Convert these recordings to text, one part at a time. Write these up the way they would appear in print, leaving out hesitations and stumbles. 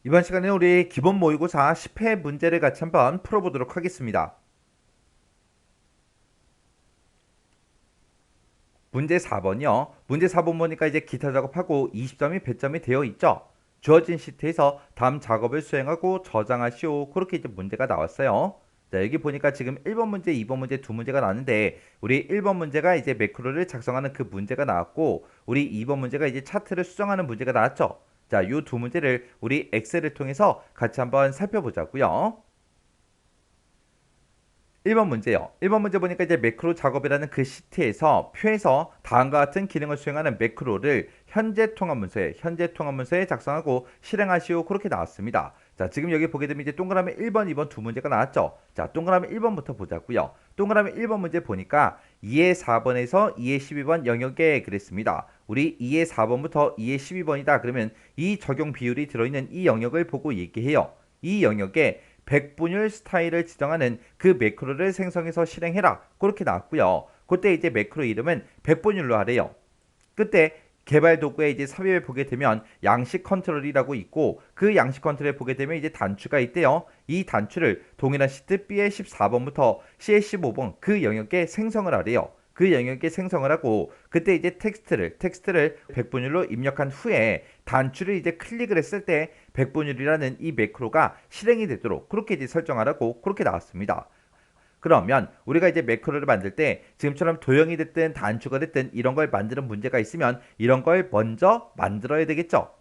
이번 시간에 우리 기본 모의고사 10회 문제를 같이 한번 풀어보도록 하겠습니다. 문제 4번이요. 문제 4번 보니까 이제 기타 작업하고 20점이 배점이 되어 있죠. 주어진 시트에서 다음 작업을 수행하고 저장하시오. 그렇게 이제 문제가 나왔어요. 자, 여기 보니까 지금 1번 문제, 2번 문제 두 문제가 나왔는데 우리 1번 문제가 이제 매크로를 작성하는 그 문제가 나왔고 우리 2번 문제가 이제 차트를 수정하는 문제가 나왔죠. 자, 요 두 문제를 우리 엑셀을 통해서 같이 한번 살펴보자고요. 1번 문제요. 1번 문제 보니까 이제 매크로 작업이라는 그 시트에서 표에서 다음과 같은 기능을 수행하는 매크로를 현재 통합 문서에 작성하고 실행하시오. 그렇게 나왔습니다. 자, 지금 여기 보게 되면 이제 동그라미 1번, 2번 두 문제가 나왔죠. 자, 동그라미 1번부터 보자고요. 동그라미 1번 문제 보니까 2의 4번에서 2의 12번 영역에 그랬습니다. 우리 2의 4번부터 2의 12번이다. 그러면 이 적용 비율이 들어있는 이 영역을 보고 얘기해요. 이 영역에 백분율 스타일을 지정하는 그 매크로를 생성해서 실행해라. 그렇게 나왔고요. 그때 이제 매크로 이름은 백분율로 하래요. 그때 개발 도구에 이제 삽입을 보게 되면 양식 컨트롤이라고 있고 그 양식 컨트롤에 보게 되면 이제 단추가 있대요. 이 단추를 동일한 시트 B의 14번부터 C의 15번 그 영역에 생성을 하래요. 그 영역에 생성을 하고 그때 이제 텍스트를 백분율로 입력한 후에 단추를 이제 클릭을 했을 때 백분율이라는 이 매크로가 실행이 되도록 그렇게 이제 설정하라고 그렇게 나왔습니다. 그러면 우리가 이제 매크로를 만들 때 지금처럼 도형이 됐든 단추가 됐든 이런 걸 만드는 문제가 있으면 이런 걸 먼저 만들어야 되겠죠.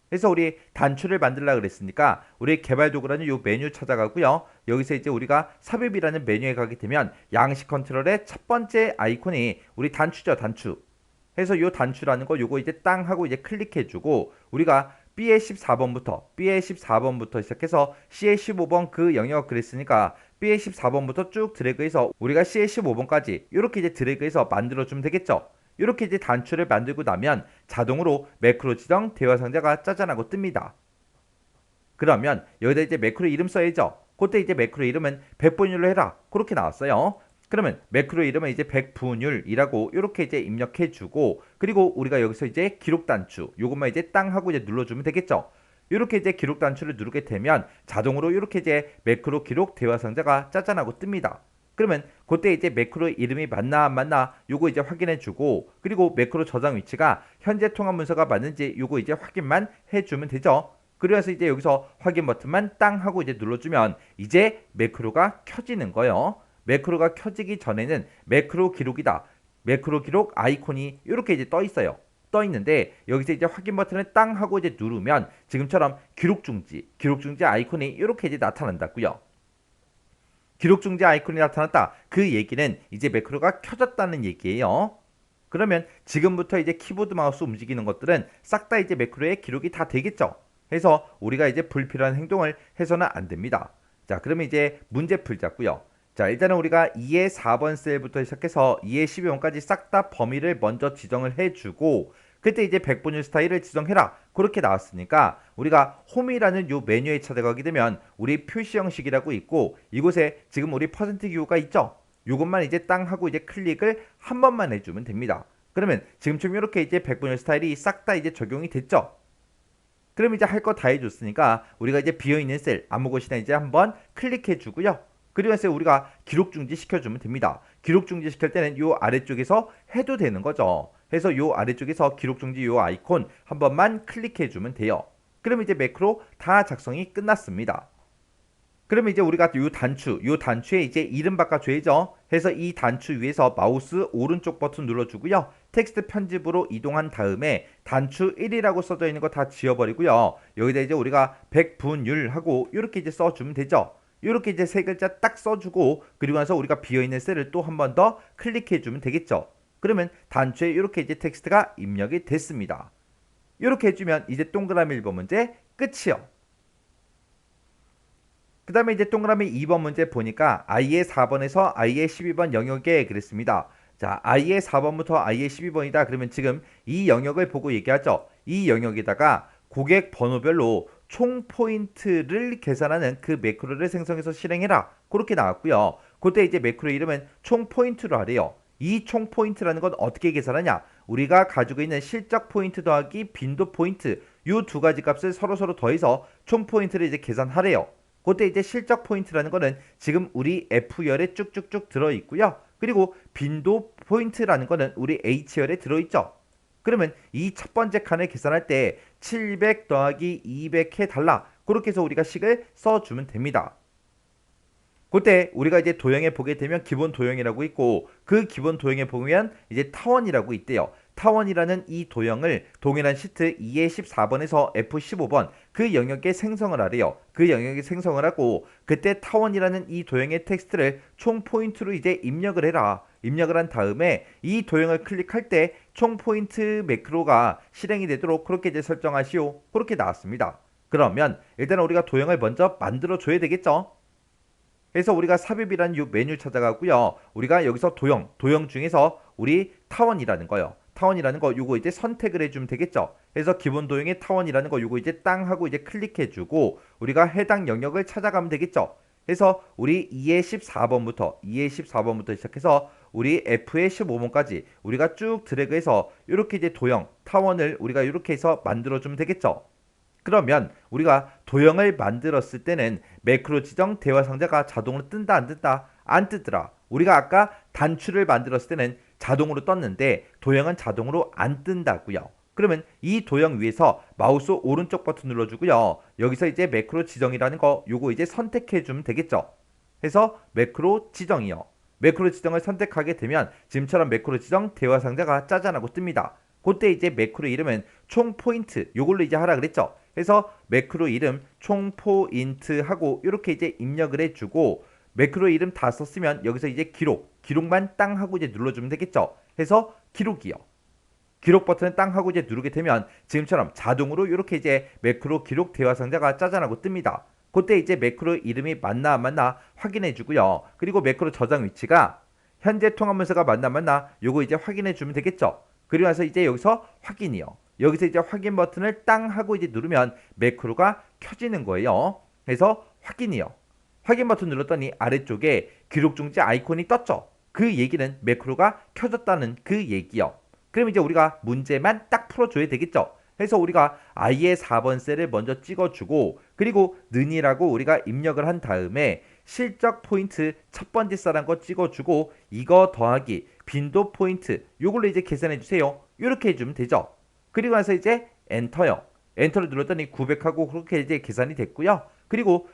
그래서 우리 단추를 만들려고 그랬으니까 우리 개발 도구라는 요 메뉴 찾아가고요. 여기서 이제 우리가 삽입이라는 메뉴에 가게 되면 양식 컨트롤의 첫 번째 아이콘이 우리 단추죠, 단추. 해서 요 단추라는 거 요거 이제 땅 하고 이제 클릭해 주고 우리가 B의 14번부터 시작해서 C의 15번 그 영역 그랬으니까 B의 14번부터 쭉 드래그해서 우리가 C의 15번까지 이렇게 이제 드래그해서 만들어 주면 되겠죠. 이렇게 이제 단추를 만들고 나면 자동으로 매크로 지정 대화 상자가 짜잔하고 뜹니다. 그러면 여기다 이제 매크로 이름 써야죠. 그때 이제 매크로 이름은 백분율로 해라. 그렇게 나왔어요. 그러면 매크로 이름은 이제 백분율이라고 이렇게 이제 입력해 주고 그리고 우리가 여기서 이제 기록 단추 요것만 이제 땅 하고 이제 눌러주면 되겠죠. 이렇게 이제 기록 단추를 누르게 되면 자동으로 이렇게 이제 매크로 기록 대화 상자가 짜잔하고 뜹니다. 그러면 그때 이제 매크로 이름이 맞나 안 맞나 요거 이제 확인해 주고 그리고 매크로 저장 위치가 현재 통합 문서가 맞는지 요거 이제 확인만 해주면 되죠. 그래서 이제 여기서 확인 버튼만 땅 하고 이제 눌러주면 이제 매크로가 켜지는 거예요. 매크로가 켜지기 전에는 매크로 기록이다. 매크로 기록 아이콘이 이렇게 이제 떠 있어요. 떠 있는데 여기서 이제 확인 버튼을 땅 하고 이제 누르면 지금처럼 기록 중지 아이콘이 이렇게 이제 나타난다고요. 기록 중지 아이콘이 나타났다. 그 얘기는 이제 매크로가 켜졌다는 얘기예요. 그러면 지금부터 이제 키보드 마우스 움직이는 것들은 싹 다 이제 매크로에 기록이 다 되겠죠. 해서 우리가 이제 불필요한 행동을 해서는 안 됩니다. 자, 그러면 이제 문제 풀자고요. 자, 일단은 우리가 2의 4번 셀부터 시작해서 2의 12번까지 싹 다 범위를 먼저 지정을 해주고 그때 이제 백분율 스타일을 지정해라. 그렇게 나왔으니까 우리가 홈이라는 요 메뉴에 찾아가게 되면 우리 표시 형식이라고 있고 이곳에 지금 우리 퍼센트 기호가 있죠. 요것만 이제 땅 하고 이제 클릭을 한 번만 해주면 됩니다. 그러면 지금처럼 이렇게 이제 백분율 스타일이 싹 다 이제 적용이 됐죠. 그럼 이제 할 거 다 해줬으니까 우리가 이제 비어있는 셀 아무 곳이나 이제 한번 클릭해 주고요. 그리고 해서 우리가 기록 중지 시켜주면 됩니다. 기록 중지 시킬 때는 요 아래쪽에서 해도 되는 거죠. 해서 요 아래쪽에서 기록 중지 요 아이콘 한 번만 클릭해 주면 돼요. 그럼 이제 매크로 다 작성이 끝났습니다. 그러면 이제 우리가 요 단추에 이제 이름 바꿔줘야죠. 해서 이 단추 위에서 마우스 오른쪽 버튼 눌러주고요. 텍스트 편집으로 이동한 다음에 단추 1이라고 써져 있는 거 다 지워버리고요. 여기다 이제 우리가 백분율하고 이렇게 이제 써주면 되죠. 이렇게 이제 세 글자 딱 써주고 그리고 나서 우리가 비어있는 셀을 또 한 번 더 클릭해주면 되겠죠. 그러면 단추에 이렇게 이제 텍스트가 입력이 됐습니다. 이렇게 해주면 이제 동그라미 1번 문제 끝이요. 그 다음에 이제 동그라미 2번 문제 보니까 i의 4번에서 i의 12번 영역에 그랬습니다. 자, i의 4번부터 i의 12번이다. 그러면 지금 이 영역을 보고 얘기하죠. 이 영역에다가 고객 번호별로 총 포인트를 계산하는 그 매크로를 생성해서 실행해라. 그렇게 나왔고요. 그때 이제 매크로 이름은 총 포인트로 하래요. 이 총 포인트라는 건 어떻게 계산하냐? 우리가 가지고 있는 실적 포인트 더하기 빈도 포인트 요 두 가지 값을 서로서로 더해서 총 포인트를 이제 계산하래요. 그때 이제 실적 포인트라는 거는 지금 우리 F열에 쭉쭉쭉 들어있고요. 그리고 빈도 포인트라는 거는 우리 H열에 들어있죠. 그러면 이 첫 번째 칸을 계산할 때 700 더하기 200 해달라. 그렇게 해서 우리가 식을 써주면 됩니다. 그때 우리가 이제 도형에 보게 되면 기본 도형이라고 있고 그 기본 도형에 보면 이제 타원이라고 있대요. 타원이라는 이 도형을 동일한 시트 2의 14번에서 F15번 그 영역에 생성을 하래요. 그 영역에 생성을 하고 그때 타원이라는 이 도형의 텍스트를 총 포인트로 이제 입력을 해라. 입력을 한 다음에 이 도형을 클릭할 때 총 포인트 매크로가 실행이 되도록 그렇게 이제 설정하시오. 그렇게 나왔습니다. 그러면 일단 우리가 도형을 먼저 만들어 줘야 되겠죠. 그래서 우리가 삽입이라는 이 메뉴 찾아가고요. 우리가 여기서 도형 중에서 우리 타원이라는 거요. 타원이라는 거 요거 이제 선택을 해주면 되겠죠. 그래서 기본 도형의 타원이라는 거 요거 이제 땅 하고 이제 클릭해주고 우리가 해당 영역을 찾아가면 되겠죠. 그래서 우리 2의 14번부터 시작해서 우리 F의 15번까지 우리가 쭉 드래그해서 이렇게 이제 도형 타원을 우리가 이렇게 해서 만들어주면 되겠죠. 그러면 우리가 도형을 만들었을 때는 매크로 지정 대화 상자가 자동으로 뜬다 안 뜬다? 안 뜨더라. 우리가 아까 단추를 만들었을 때는 자동으로 떴는데 도형은 자동으로 안 뜬다고요. 그러면 이 도형 위에서 마우스 오른쪽 버튼 눌러주고요. 여기서 이제 매크로 지정이라는 거 요거 이제 선택해 주면 되겠죠. 해서 매크로 지정이요. 매크로 지정을 선택하게 되면 지금처럼 매크로 지정 대화 상자가 짜잔하고 뜹니다. 그때 이제 매크로 이름은 총 포인트 요걸로 이제 하라 그랬죠. 그래서 매크로 이름 총 포인트 하고 이렇게 이제 입력을 해주고 매크로 이름 다 썼으면 여기서 이제 기록만 땅 하고 이제 눌러주면 되겠죠. 해서 기록이요. 기록 버튼을 땅 하고 이제 누르게 되면 지금처럼 자동으로 이렇게 이제 매크로 기록 대화 상자가 짜잔하고 뜹니다. 그때 이제 매크로 이름이 맞나 안 맞나 확인해 주고요. 그리고 매크로 저장 위치가 현재 통합 문서가 맞나 안 맞나 요거 이제 확인해 주면 되겠죠. 그리고 나서 이제 여기서 확인이요. 여기서 이제 확인 버튼을 땅 하고 이제 누르면 매크로가 켜지는 거예요. 그래서 확인이요. 확인 버튼 눌렀더니 아래쪽에 기록 중지 아이콘이 떴죠. 그 얘기는 매크로가 켜졌다는 그 얘기요. 그럼 이제 우리가 문제만 딱 풀어줘야 되겠죠. 그래서 우리가 I의 4번 셀을 먼저 찍어주고 그리고 는이라고 우리가 입력을 한 다음에 실적 포인트 첫 번째 쌀한 거 찍어주고 이거 더하기 빈도 포인트 요걸로 이제 계산해 주세요. 이렇게 해주면 되죠. 그리고 나서 이제 엔터요. 엔터를 눌렀더니 900하고 그렇게 이제 계산이 됐고요. 그리고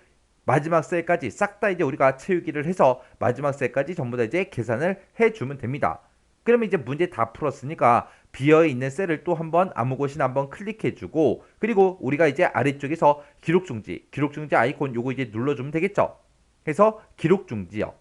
마지막 셀까지 싹 다 이제 우리가 채우기를 해서 마지막 셀까지 전부 다 이제 계산을 해주면 됩니다. 그러면 이제 문제 다 풀었으니까 비어있는 셀을 또 한번 아무 곳이나 한번 클릭해주고 그리고 우리가 이제 아래쪽에서 기록 중지 아이콘 요거 이제 눌러주면 되겠죠. 해서 기록 중지요.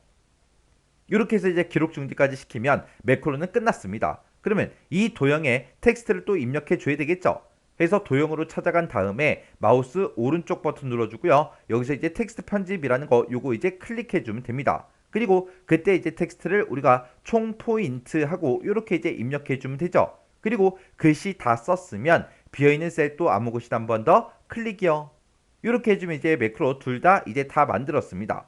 이렇게 해서 이제 기록 중지까지 시키면 매크로는 끝났습니다. 그러면 이 도형에 텍스트를 또 입력해 줘야 되겠죠. 해서 도형으로 찾아간 다음에 마우스 오른쪽 버튼 눌러주고요. 여기서 이제 텍스트 편집이라는 거 요거 이제 클릭해 주면 됩니다. 그리고 그때 이제 텍스트를 우리가 총 포인트 하고 이렇게 이제 입력해 주면 되죠. 그리고 글씨 다 썼으면 비어있는 셀 또 아무 곳이나 한 번 더 클릭이요. 이렇게 해주면 이제 매크로 둘 다 이제 다 만들었습니다.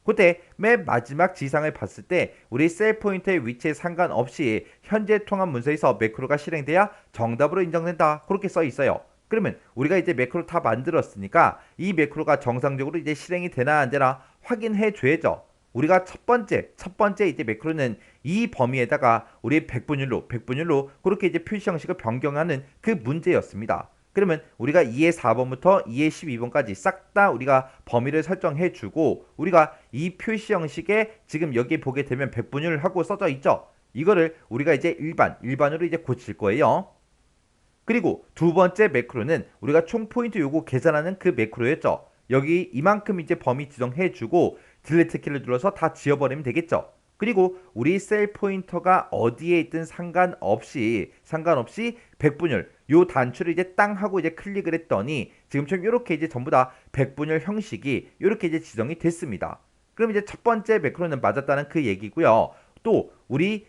그때 맨 마지막 지상을 봤을 때 우리 셀 포인터의 위치에 상관없이 현재 통합 문서에서 매크로가 실행돼야 정답으로 인정된다. 그렇게 써 있어요. 그러면 우리가 이제 매크로 다 만들었으니까 이 매크로가 정상적으로 이제 실행이 되나 안 되나 확인해 줘야죠. 우리가 첫 번째 이제 매크로는 이 범위에다가 우리 백분율로 그렇게 이제 표시 형식을 변경하는 그 문제였습니다. 그러면 우리가 2의 4번부터 2의 12번까지 싹 다 우리가 범위를 설정해 주고 우리가 이 표시 형식에 지금 여기 보게 되면 백분율 하고 써져 있죠. 이거를 우리가 이제 일반으로 이제 고칠 거예요. 그리고 두 번째 매크로는 우리가 총 포인트 요거 계산하는 그 매크로였죠. 여기 이만큼 이제 범위 지정해 주고 딜리트 키를 눌러서 다 지워버리면 되겠죠. 그리고 우리 셀 포인터가 어디에 있든 상관없이 백분율 요 단추를 이제 땅 하고 이제 클릭을 했더니 지금처럼 이렇게 이제 전부 다 백분율 형식이 이렇게 이제 지정이 됐습니다. 그럼 이제 첫 번째 매크로는 맞았다는 그 얘기고요. 또 우리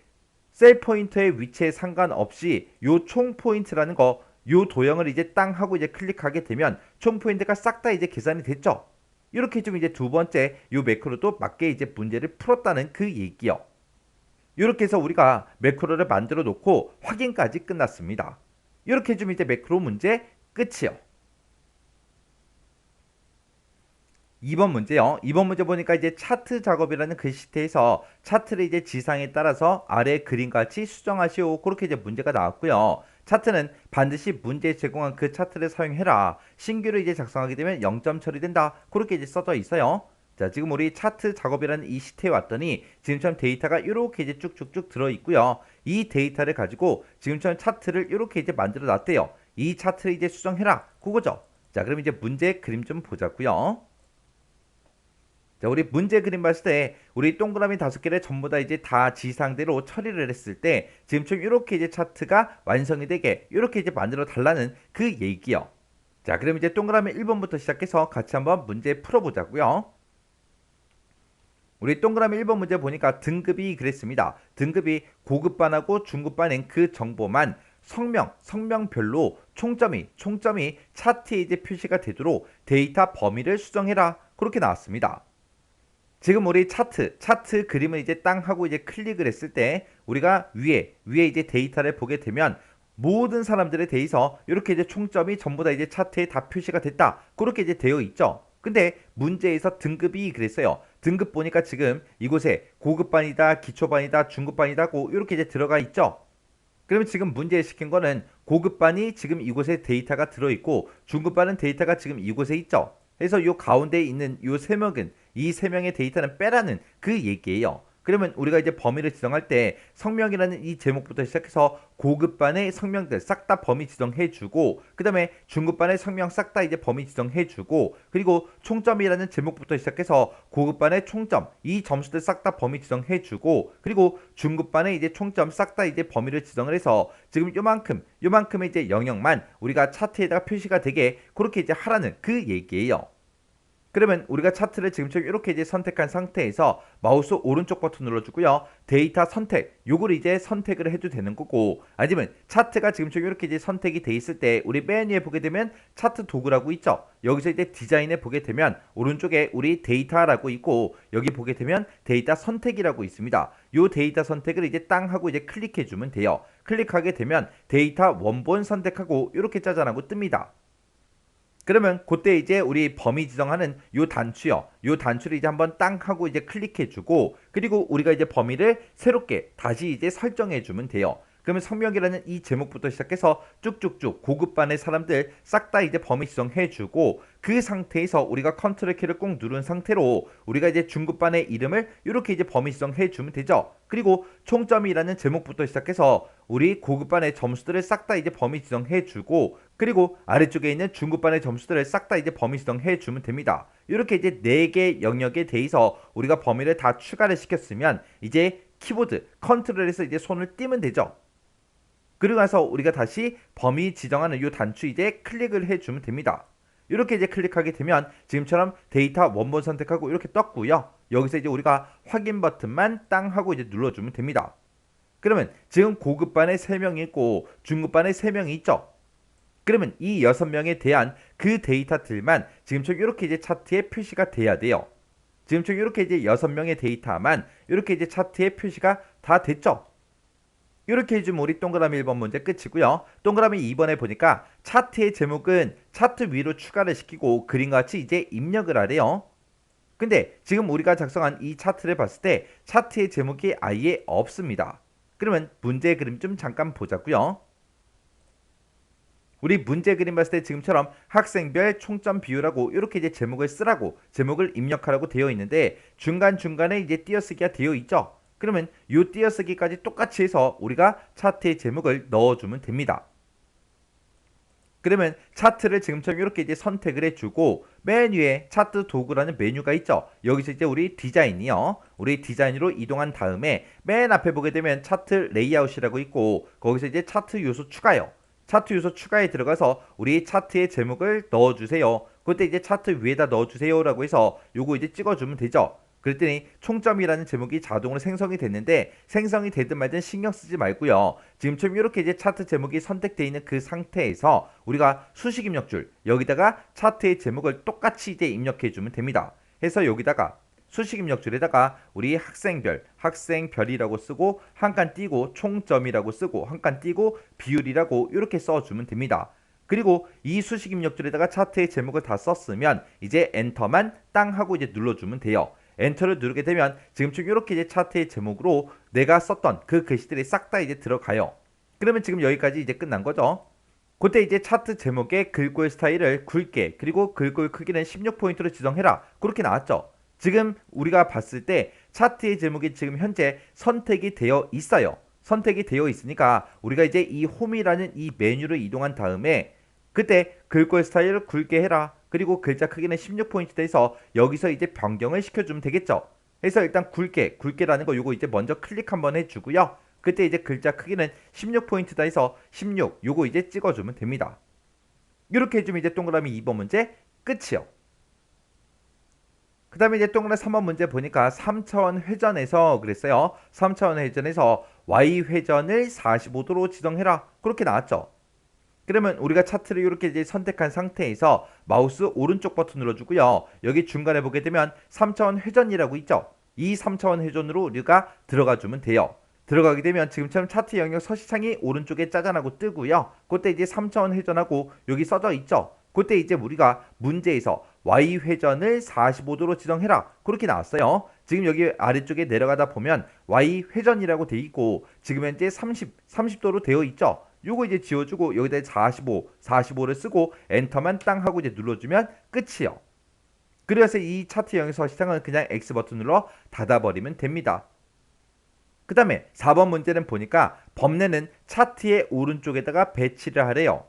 셀 포인터의 위치에 상관없이 요 총 포인트라는 거 요 도형을 이제 땅 하고 이제 클릭하게 되면 총 포인트가 싹 다 이제 계산이 됐죠. 이렇게 좀 이제 두 번째 요 매크로도 맞게 이제 문제를 풀었다는 그 얘기요. 이렇게 해서 우리가 매크로를 만들어 놓고 확인까지 끝났습니다. 이렇게 해주면 이제 매크로 문제 끝이요. 2번 문제요. 2번 문제 보니까 이제 차트 작업이라는 그 시트에서 차트를 이제 지상에 따라서 아래 그림과 같이 수정하시오. 그렇게 이제 문제가 나왔고요. 차트는 반드시 문제에 제공한 그 차트를 사용해라. 신규로 이제 작성하게 되면 0점 처리된다. 그렇게 이제 써져 있어요. 자, 지금 우리 차트 작업이라는 이 시트에 왔더니 지금처럼 데이터가 이렇게 이제 쭉쭉쭉 들어 있고요. 이 데이터를 가지고 지금처럼 차트를 이렇게 이제 만들어 놨대요. 이 차트를 이제 수정해라. 그거죠. 자, 그럼 이제 문제 그림 좀 보자고요. 자, 우리 문제 그림 봤을 때 우리 동그라미 5개를 전부 다 이제 다 지상대로 처리를 했을 때 지금처럼 이렇게 이제 차트가 완성이 되게 이렇게 이제 만들어 달라는 그 얘기요. 자, 그럼 이제 동그라미 1번부터 시작해서 같이 한번 문제 풀어보자고요. 우리 동그라미 1번 문제 보니까 등급이 그랬습니다. 등급이 고급반하고 중급반인 그 정보만 성명별로 총점이 차트에 이제 표시가 되도록 데이터 범위를 수정해라. 그렇게 나왔습니다. 지금 우리 차트 그림을 이제 땅 하고 이제 클릭을 했을 때 우리가 위에 이제 데이터를 보게 되면 모든 사람들에 대해서 이렇게 이제 총점이 전부 다 이제 차트에 다 표시가 됐다. 그렇게 이제 되어 있죠. 근데 문제에서 등급이 그랬어요. 등급 보니까 지금 이곳에 고급반이다, 기초반이다, 중급반이다고 이렇게 이제 들어가 있죠. 그러면 지금 문제에 시킨 거는 고급반이 지금 이곳에 데이터가 들어있고 중급반은 데이터가 지금 이곳에 있죠. 그래서 요 가운데에 있는 요 세 명은 이 세 명의 데이터는 빼라는 그 얘기예요. 그러면 우리가 이제 범위를 지정할 때 성명이라는 이 제목부터 시작해서 고급반의 성명들 싹 다 범위 지정해주고 그 다음에 중급반의 성명 싹 다 이제 범위 지정해주고 그리고 총점이라는 제목부터 시작해서 고급반의 총점 이 점수들 싹 다 범위 지정해주고 그리고 중급반의 이제 총점 싹 다 이제 범위를 지정을 해서 지금 요만큼의 이제 영역만 우리가 차트에다가 표시가 되게 그렇게 이제 하라는 그 얘기예요. 그러면 우리가 차트를 지금처럼 이렇게 이제 선택한 상태에서 마우스 오른쪽 버튼 눌러주고요. 데이터 선택, 요걸 이제 선택을 해도 되는 거고 아니면 차트가 지금처럼 이렇게 이제 선택이 돼 있을 때 우리 맨 위에 보게 되면 차트 도구라고 있죠. 여기서 이제 디자인에 보게 되면 오른쪽에 우리 데이터라고 있고 여기 보게 되면 데이터 선택이라고 있습니다. 요 데이터 선택을 이제 땅 하고 이제 클릭해 주면 돼요. 클릭하게 되면 데이터 원본 선택하고 이렇게 짜잔하고 뜹니다. 그러면 그때 이제 우리 범위 지정하는 요 단추요. 요 단추를 이제 한번 땅 하고 이제 클릭해 주고 그리고 우리가 이제 범위를 새롭게 다시 이제 설정해 주면 돼요. 그러면 성명이라는 이 제목부터 시작해서 쭉쭉쭉 고급반의 사람들 싹 다 이제 범위 지정해 주고 그 상태에서 우리가 컨트롤 키를 꼭 누른 상태로 우리가 이제 중급반의 이름을 이렇게 이제 범위 지정해 주면 되죠. 그리고 총점이라는 제목부터 시작해서 우리 고급반의 점수들을 싹 다 이제 범위 지정해 주고 그리고 아래쪽에 있는 중급반의 점수들을 싹 다 이제 범위 지정해 주면 됩니다. 이렇게 이제 4개 영역에 대해서 우리가 범위를 다 추가를 시켰으면 이제 키보드 컨트롤에서 이제 손을 띄면 되죠. 그리고 나서 우리가 다시 범위 지정하는 이 단추 이제 클릭을 해주면 됩니다. 이렇게 이제 클릭하게 되면 지금처럼 데이터 원본 선택하고 이렇게 떴고요. 여기서 이제 우리가 확인 버튼만 땅 하고 이제 눌러주면 됩니다. 그러면 지금 고급반에 3명이 있고 중급반에 3명이 있죠. 그러면 이 6명에 대한 그 데이터들만 지금처럼 이렇게 이제 차트에 표시가 돼야 돼요. 지금처럼 이렇게 이제 6명의 데이터만 이렇게 이제 차트에 표시가 다 됐죠. 이렇게 해주면 우리 동그라미 1번 문제 끝이고요. 동그라미 2번에 보니까 차트의 제목은 차트 위로 추가를 시키고 그림과 같이 이제 입력을 하래요. 근데 지금 우리가 작성한 이 차트를 봤을 때 차트의 제목이 아예 없습니다. 그러면 문제 그림 좀 잠깐 보자고요. 우리 문제 그림 봤을 때 지금처럼 학생별 총점 비율하고 이렇게 이제 제목을 쓰라고 제목을 입력하라고 되어 있는데 중간중간에 이제 띄어쓰기가 되어 있죠. 그러면 이 띄어쓰기까지 똑같이 해서 우리가 차트의 제목을 넣어주면 됩니다. 그러면 차트를 지금처럼 이렇게 이제 선택을 해주고 맨 위에 차트 도구라는 메뉴가 있죠. 여기서 이제 우리 디자인이요. 우리 디자인으로 이동한 다음에 맨 앞에 보게 되면 차트 레이아웃이라고 있고 거기서 이제 차트 요소 추가요. 차트 요소 추가에 들어가서 우리 차트의 제목을 넣어주세요. 그때 이제 차트 위에다 넣어주세요라고 해서 요거 이제 찍어주면 되죠. 그랬더니 총점이라는 제목이 자동으로 생성이 됐는데 생성이 되든 말든 신경 쓰지 말고요. 지금처럼 이렇게 이제 차트 제목이 선택되어 있는 그 상태에서 우리가 수식 입력줄 여기다가 차트의 제목을 똑같이 이제 입력해 주면 됩니다. 해서 여기다가 수식 입력줄에다가 우리 학생별이라고 쓰고 한 칸 띄고 총점이라고 쓰고 한 칸 띄고 비율이라고 이렇게 써주면 됩니다. 그리고 이 수식 입력줄에다가 차트의 제목을 다 썼으면 이제 엔터만 땅 하고 이제 눌러주면 돼요. 엔터를 누르게 되면 지금처럼 이렇게 이제 차트의 제목으로 내가 썼던 그 글씨들이 싹 다 이제 들어가요. 그러면 지금 여기까지 이제 끝난 거죠. 그때 이제 차트 제목에 글꼴 스타일을 굵게 그리고 글꼴 크기는 16포인트로 지정해라. 그렇게 나왔죠. 지금 우리가 봤을 때 차트의 제목이 지금 현재 선택이 되어 있어요. 선택이 되어 있으니까 우리가 이제 이 홈이라는 이 메뉴로 이동한 다음에 그때 글꼴 스타일을 굵게 해라. 그리고 글자 크기는 16포인트 돼서 여기서 이제 변경을 시켜주면 되겠죠. 그래서 일단 굵게라는 거 요거 이제 먼저 클릭 한번 해주고요. 그때 이제 글자 크기는 16포인트다 해서 16 요거 이제 찍어주면 됩니다. 이렇게 해주면 이제 동그라미 2번 문제 끝이요. 그 다음에 이제 동그라미 3번 문제 보니까 3차원 회전에서 그랬어요. 3차원 회전에서 Y회전을 45도로 지정해라. 그렇게 나왔죠. 그러면 우리가 차트를 이렇게 이제 선택한 상태에서 마우스 오른쪽 버튼 눌러주고요. 여기 중간에 보게 되면 3차원 회전이라고 있죠. 이 3차원 회전으로 우리가 들어가주면 돼요. 들어가게 되면 지금처럼 차트 영역 서식창이 오른쪽에 짜잔하고 뜨고요. 그때 이제 3차원 회전하고 여기 써져 있죠. 그때 이제 우리가 문제에서 Y회전을 45도로 지정해라. 그렇게 나왔어요. 지금 여기 아래쪽에 내려가다 보면 Y회전이라고 돼 있고 지금 현재 30도로 되어 있죠. 요거 이제 지워주고 여기다 45를 쓰고 엔터만 땅 하고 이제 눌러주면 끝이요. 그래서 이 차트 영역 서식창은 그냥 X 버튼 눌러 닫아버리면 됩니다. 그 다음에 4번 문제는 보니까 범례는 차트의 오른쪽에다가 배치를 하래요.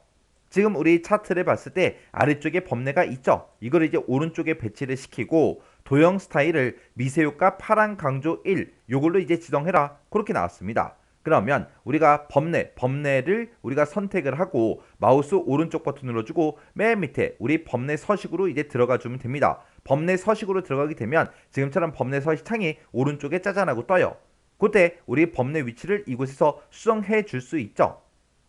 지금 우리 차트를 봤을 때 아래쪽에 범례가 있죠. 이걸 이제 오른쪽에 배치를 시키고 도형 스타일을 미세효과 파란 강조 1 요걸로 이제 지정해라. 그렇게 나왔습니다. 그러면 우리가 범례를 우리가 선택을 하고 마우스 오른쪽 버튼 눌러주고 맨 밑에 우리 범례 서식으로 이제 들어가 주면 됩니다. 범례 서식으로 들어가게 되면 지금처럼 범례 서식 창이 오른쪽에 짜잔하고 떠요. 그때 우리 범례 위치를 이곳에서 수정해 줄 수 있죠.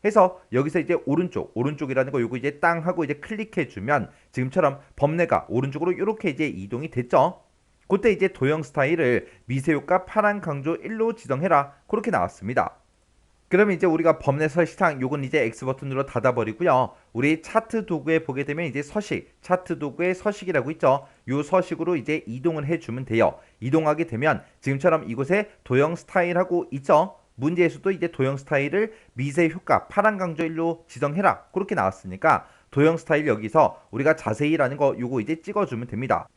해서 여기서 이제 오른쪽이라는 거 요거 이제 땅 하고 이제 클릭해 주면 지금처럼 범례가 오른쪽으로 이렇게 이제 이동이 됐죠. 그때 이제 도형 스타일을 미세효과 파란 강조 1로 지정해라. 그렇게 나왔습니다. 그러면 이제 우리가 범례 서식창 요건 이제 X 버튼으로 닫아버리고요. 우리 차트 도구에 보게 되면 이제 차트 도구의 서식이라고 있죠. 요 서식으로 이제 이동을 해주면 돼요. 이동하게 되면 지금처럼 이곳에 도형 스타일하고 있죠. 문제에서도 이제 도형 스타일을 미세 효과 파란 강조 1로 지정해라. 그렇게 나왔으니까 도형 스타일 여기서 우리가 자세히라는 거 요거 이제 찍어주면 됩니다.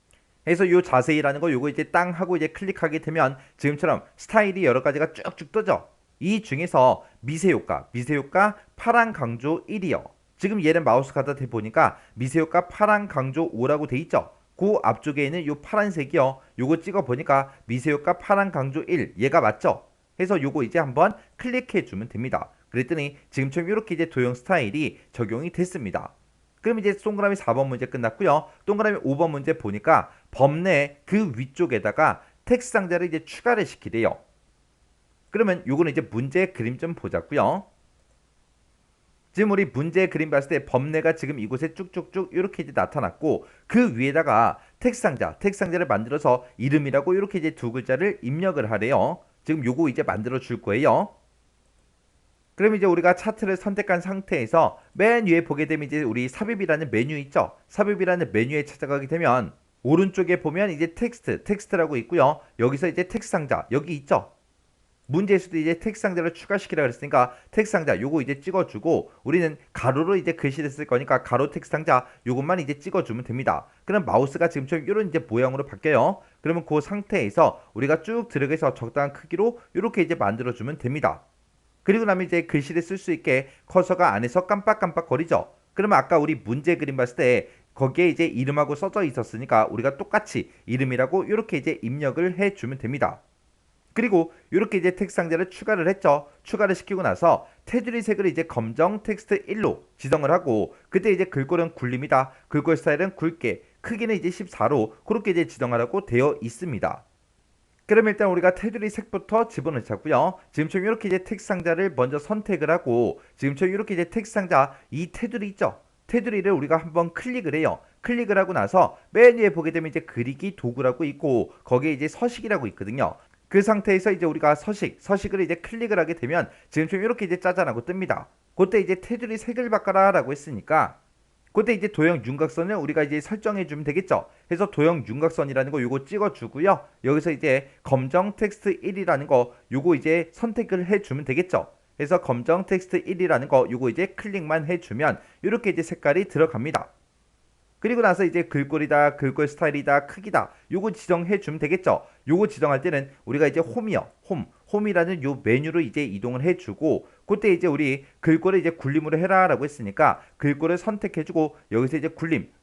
그래서 요 자세히라는 거 요거 이제 땅 하고 이제 클릭하게 되면 지금처럼 스타일이 여러 가지가 쭉쭉 뜨죠. 이 중에서 미세효과 파란 강조 1이요. 지금 얘는 마우스 갖다 대보니까 미세효과 파란 강조 5라고 돼 있죠. 그 앞쪽에 있는 요 파란색이요. 요거 찍어 보니까 미세효과 파란 강조 1 얘가 맞죠? 해서 요거 이제 한번 클릭해 주면 됩니다. 그랬더니 지금처럼 이렇게 이제 도형 스타일이 적용이 됐습니다. 그럼 이제 동그라미 4번 문제 끝났고요. 동그라미 5번 문제 보니까 범례 그 위쪽에다가 텍스트 상자를 이제 추가를 시키래요. 그러면 요거는 이제 문제 그림 좀 보자고요. 지금 우리 문제 그림 봤을 때 범례가 지금 이곳에 쭉쭉쭉 이렇게 이제 나타났고 그 위에다가 텍스트 상자를 만들어서 이름이라고 이렇게 이제 두 글자를 입력을 하래요. 지금 요거 이제 만들어 줄 거예요. 그럼 이제 우리가 차트를 선택한 상태에서 맨 위에 보게 되면 이제 우리 삽입이라는 메뉴 있죠. 삽입이라는 메뉴에 찾아가게 되면 오른쪽에 보면 이제 텍스트라고 있고요. 여기서 이제 텍스트 상자 여기 있죠. 문제에서도 이제 텍스트 상자를 추가시키라 그랬으니까 텍스트 상자 요거 이제 찍어주고 우리는 가로로 이제 글씨를 쓸 거니까 가로 텍스트 상자 요것만 이제 찍어주면 됩니다. 그럼 마우스가 지금처럼 이런 이제 모양으로 바뀌어요. 그러면 그 상태에서 우리가 쭉 들어가서 적당한 크기로 이렇게 이제 만들어주면 됩니다. 그리고 나면 이제 글씨를 쓸 수 있게 커서가 안에서 깜빡깜빡 거리죠. 그러면 아까 우리 문제 그림 봤을 때 거기에 이제 이름하고 써져 있었으니까 우리가 똑같이 이름이라고 이렇게 이제 입력을 해주면 됩니다. 그리고 이렇게 이제 텍스트 상자를 추가를 했죠. 추가를 시키고 나서 테두리 색을 이제 검정 텍스트 1로 지정을 하고 그때 이제 글꼴은 굴림이다. 글꼴 스타일은 굵게 크기는 이제 14로 그렇게 이제 지정하라고 되어 있습니다. 그럼 일단 우리가 테두리 색부터 집어넣자고요. 지금처럼 이렇게 이제 텍스트 상자를 먼저 선택을 하고 지금처럼 이렇게 이제 텍스트 상자 이 테두리 있죠. 테두리를 우리가 한번 클릭을 해요. 클릭을 하고 나서 맨 위에 보게 되면 이제 그리기 도구라고 있고 거기에 이제 서식이라고 있거든요. 그 상태에서 이제 우리가 서식을 이제 클릭을 하게 되면 지금처럼 이렇게 이제 짜잔하고 뜹니다. 그때 이제 테두리 색을 바꿔라라고 했으니까 그때 이제 도형 윤곽선을 우리가 이제 설정해 주면 되겠죠. 그래서 도형 윤곽선이라는 거 요거 찍어 주고요. 여기서 이제 검정 텍스트 1이라는 거 요거 이제 선택을 해 주면 되겠죠. 그래서 검정 텍스트 1이라는 거 요거 이제 클릭만 해 주면 이렇게 이제 색깔이 들어갑니다. 그리고 나서 이제 글꼴이다, 글꼴 스타일이다, 크기다 요거 지정해 주면 되겠죠. 요거 지정할 때는 우리가 이제 홈이요. 홈이라는 요 메뉴로 이제 이동을 해 주고 그때 이제 우리 글꼴을 이제 굴림으로 해라라고 했으니까 글꼴을 선택해 주고 여기서 이제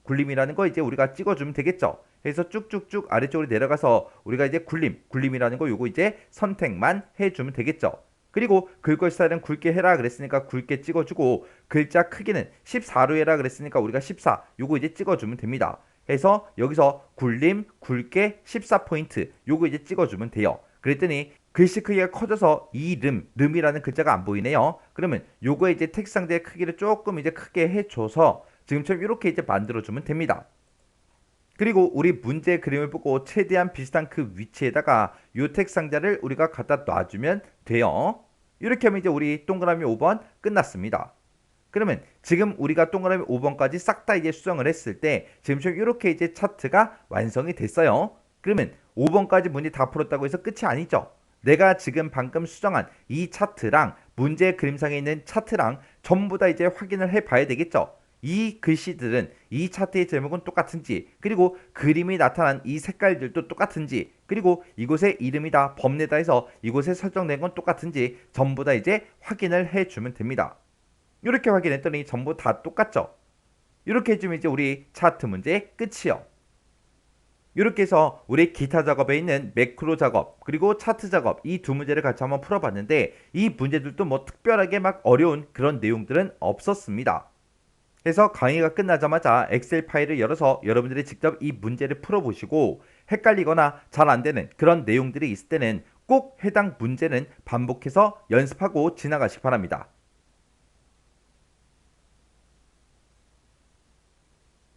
굴림이라는 거 이제 우리가 찍어 주면 되겠죠. 그래서 쭉쭉쭉 아래쪽으로 내려가서 우리가 이제 굴림이라는 거 요거 이제 선택만 해 주면 되겠죠. 그리고 글꼴 스타일은 굵게 해라 그랬으니까 굵게 찍어주고 글자 크기는 14로 해라 그랬으니까 우리가 14 요거 이제 찍어주면 됩니다. 해서 여기서 굴림 굵게 14포인트 요거 이제 찍어주면 돼요. 그랬더니 글씨 크기가 커져서 름이라는 글자가 안 보이네요. 그러면 요거에 이제 텍스트 상자의 크기를 조금 이제 크게 해줘서 지금처럼 이렇게 이제 만들어주면 됩니다. 그리고 우리 문제 그림을 보고 최대한 비슷한 그 위치에다가 요 텍스트 상자를 우리가 갖다 놔주면 돼요. 이렇게 하면 이제 우리 동그라미 5번 끝났습니다. 그러면 지금 우리가 동그라미 5번까지 싹 다 이제 수정을 했을 때 지금처럼 이렇게 이제 차트가 완성이 됐어요. 그러면 5번까지 문제 다 풀었다고 해서 끝이 아니죠. 내가 지금 방금 수정한 이 차트랑 문제 그림상에 있는 차트랑 전부 다 이제 확인을 해 봐야 되겠죠. 이 글씨들은 이 차트의 제목은 똑같은지 그리고 그림이 나타난 이 색깔들도 똑같은지 그리고 이곳의 이름이다 범례다 해서 이곳에 설정된 건 똑같은지 전부 다 이제 확인을 해주면 됩니다. 이렇게 확인했더니 전부 다 똑같죠. 이렇게 해주면 이제 우리 차트 문제 끝이요. 이렇게 해서 우리 기타 작업에 있는 매크로 작업 그리고 차트 작업 이 두 문제를 같이 한번 풀어봤는데 이 문제들도 뭐 특별하게 막 어려운 그런 내용들은 없었습니다. 그래서 강의가 끝나자마자 엑셀 파일을 열어서 여러분들이 직접 이 문제를 풀어보시고 헷갈리거나 잘 안되는 그런 내용들이 있을 때는 꼭 해당 문제는 반복해서 연습하고 지나가시기 바랍니다.